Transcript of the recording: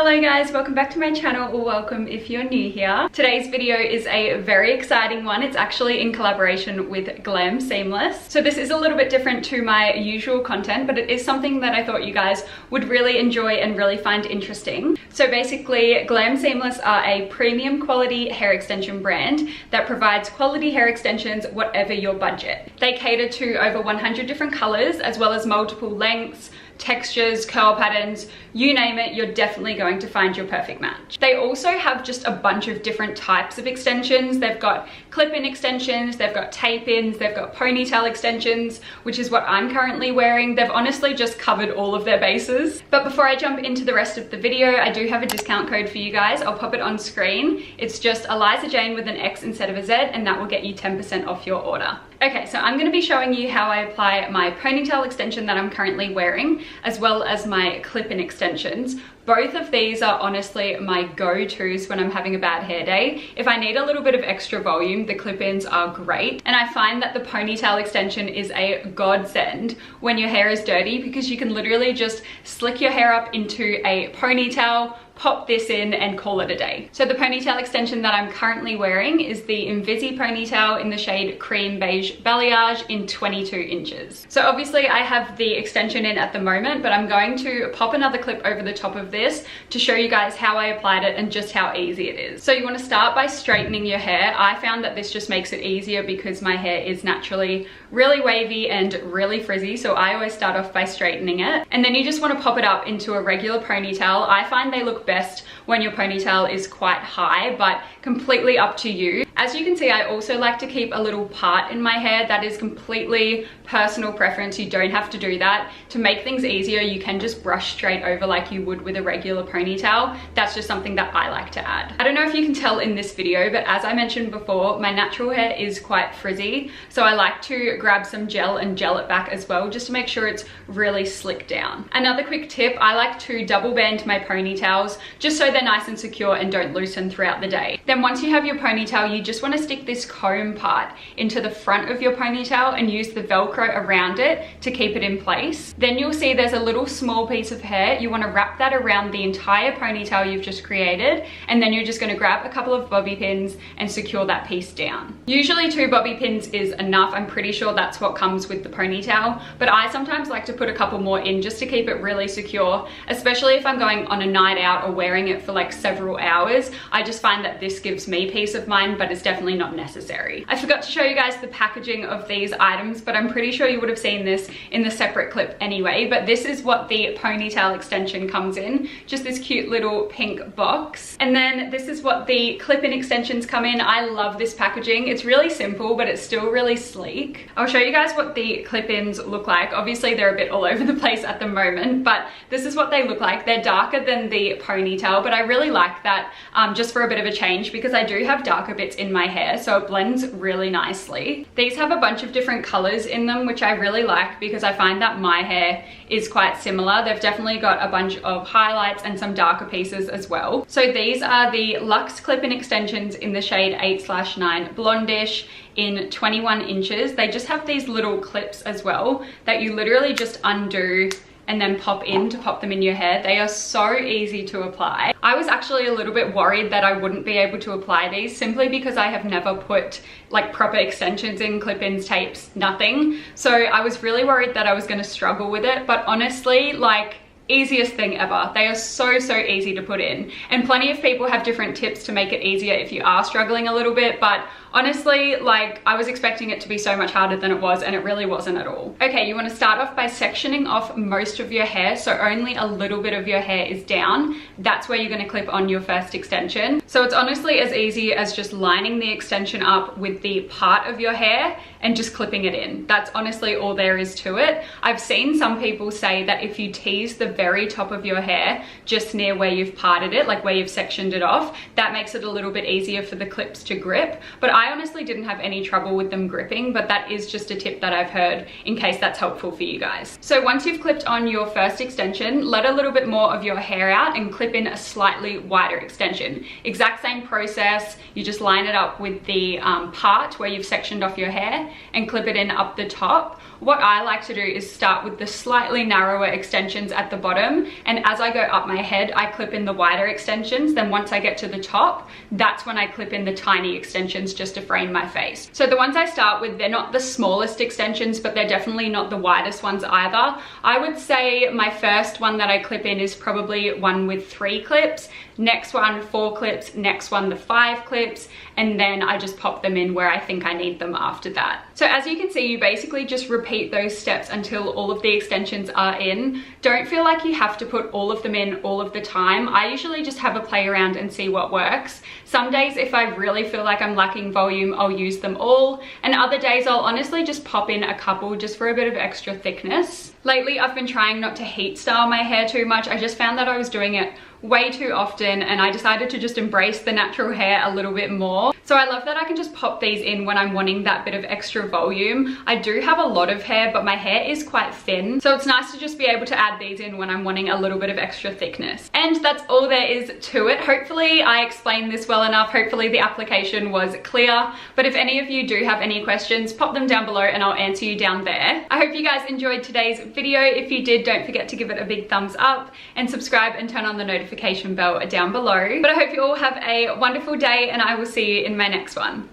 Hello guys, welcome back to my channel, or welcome if you're new here. Today's video is a very exciting one. It's actually in collaboration with Glam Seamless. So this is a little bit different to my usual content, but it is something that I thought you guys would really enjoy and really find interesting. So basically, Glam Seamless are a premium quality hair extension brand that provides quality hair extensions whatever your budget. They cater to over 100 different colors as well as multiple lengths, textures, curl patterns, you name it, you're definitely going to find your perfect match. They also have just a bunch of different types of extensions. They've got clip-in extensions, they've got tape-ins, they've got ponytail extensions, which is what I'm currently wearing. They've honestly just covered all of their bases. But before I jump into the rest of the video, I do have a discount code for you guys. I'll pop it on screen. It's just Eliza Jane with an X instead of a Z, and that will get you 10% off your order. Okay, so I'm going to be showing you how I apply my ponytail extension that I'm currently wearing, as well as my clip-in extensions. Both of these are honestly my go-tos when I'm having a bad hair day. If I need a little bit of extra volume, the clip-ins are great. And I find that the ponytail extension is a godsend when your hair is dirty, because you can literally just slick your hair up into a ponytail, pop this in and call it a day. So the ponytail extension that I'm currently wearing is the Invisi Ponytail in the shade Cream Beige Balayage in 22 inches. So obviously I have the extension in at the moment, but I'm going to pop another clip over the top of this to show you guys how I applied it and just how easy it is. So you want to start by straightening your hair. I found that this just makes it easier because my hair is naturally really wavy and really frizzy, so I always start off by straightening it. And then you just want to pop it up into a regular ponytail. I find they look best when your ponytail is quite high, but completely up to you. As you can see, I also like to keep a little part in my hair. That is completely personal preference. You don't have to do that. To make things easier, you can just brush straight over like you would with a regular ponytail. That's just something that I like to add. I don't know if you can tell in this video, but as I mentioned before, my natural hair is quite frizzy, so I like to grab some gel and gel it back as well, just to make sure it's really slicked down. Another quick tip, I like to double band my ponytails just so they're nice and secure and don't loosen throughout the day. Then once you have your ponytail, you just want to stick this comb part into the front of your ponytail and use the Velcro around it to keep it in place. Then you'll see there's a little small piece of hair. You want to wrap that around the entire ponytail you've just created, and then you're just going to grab a couple of bobby pins and secure that piece down. Usually 2 bobby pins is enough. I'm pretty sure that's what comes with the ponytail, but I sometimes like to put a couple more in just to keep it really secure, especially if I'm going on a night out or wearing it for like several hours. I just find that this gives me peace of mind, but it's definitely not necessary. I forgot to show you guys the packaging of these items, but I'm pretty sure you would have seen this in the separate clip anyway. But this is what the ponytail extension comes in, just this cute little pink box. And then this is what the clip-in extensions come in. I love this packaging. It's really simple, but it's still really sleek. I'll show you guys what the clip-ins look like. Obviously they're a bit all over the place at the moment, but this is what they look like. They're darker than the ponytail, but I really like that just for a bit of a change, because I do have darker bits in my hair, so it blends really nicely. These have a bunch of different colors in them, which I really like because I find that my hair is quite similar. They've definitely got a bunch of highlights and some darker pieces as well. So these are the Luxe clip-in extensions in the shade 8/9 Blondish in 21 inches. They just have these little clips as well that you literally just undo and then pop in to pop them in your hair. They are so easy to apply. I was actually a little bit worried that I wouldn't be able to apply these, simply because I have never put like proper extensions in, clip-ins, tapes, nothing. So I was really worried that I was gonna struggle with it, but honestly, like, easiest thing ever. They are so easy to put in, and plenty of people have different tips to make it easier if you are struggling a little bit, but honestly, like, I was expecting it to be so much harder than it was, and it really wasn't at all. Okay, you want to start off by sectioning off most of your hair, so only a little bit of your hair is down. That's where you're going to clip on your first extension. So it's honestly as easy as just lining the extension up with the part of your hair and just clipping it in. That's honestly all there is to it. I've seen some people say that if you tease the very top of your hair just near where you've parted it, like where you've sectioned it off, that makes it a little bit easier for the clips to grip. But I honestly didn't have any trouble with them gripping, but that is just a tip that I've heard in case that's helpful for you guys. So once you've clipped on your first extension, let a little bit more of your hair out and clip in a slightly wider extension. Exact same process, you just line it up with the part where you've sectioned off your hair and clip it in up the top. What I like to do is start with the slightly narrower extensions at the bottom, and as I go up my head, I clip in the wider extensions. Then once I get to the top, that's when I clip in the tiny extensions just to frame my face. So the ones I start with, they're not the smallest extensions, but they're definitely not the widest ones either. I would say my first one that I clip in is probably one with 3 clips, next one 4 clips, next one the 5 clips, and then I just pop them in where I think I need them after that. So as you can see, you basically just repeat those steps until all of the extensions are in. Don't feel like you have to put all of them in all of the time. I usually just have a play around and see what works. Some days, if I really feel like I'm lacking volume, I'll use them all, and other days I'll honestly just pop in a couple just for a bit of extra thickness. Lately, I've been trying not to heat style my hair too much. I just found that I was doing it way too often, and I decided to just embrace the natural hair a little bit more. So I love that I can just pop these in when I'm wanting that bit of extra volume. I do have a lot of hair, but my hair is quite thin, so it's nice to just be able to add these in when I'm wanting a little bit of extra thickness. And that's all there is to it. Hopefully I explained this well enough. Hopefully the application was clear, but if any of you do have any questions, pop them down below and I'll answer you down there. I hope you guys enjoyed today's video. If you did, don't forget to give it a big thumbs up and subscribe and turn on the notification bell down below. But I hope you all have a wonderful day, and I will see you in my next one.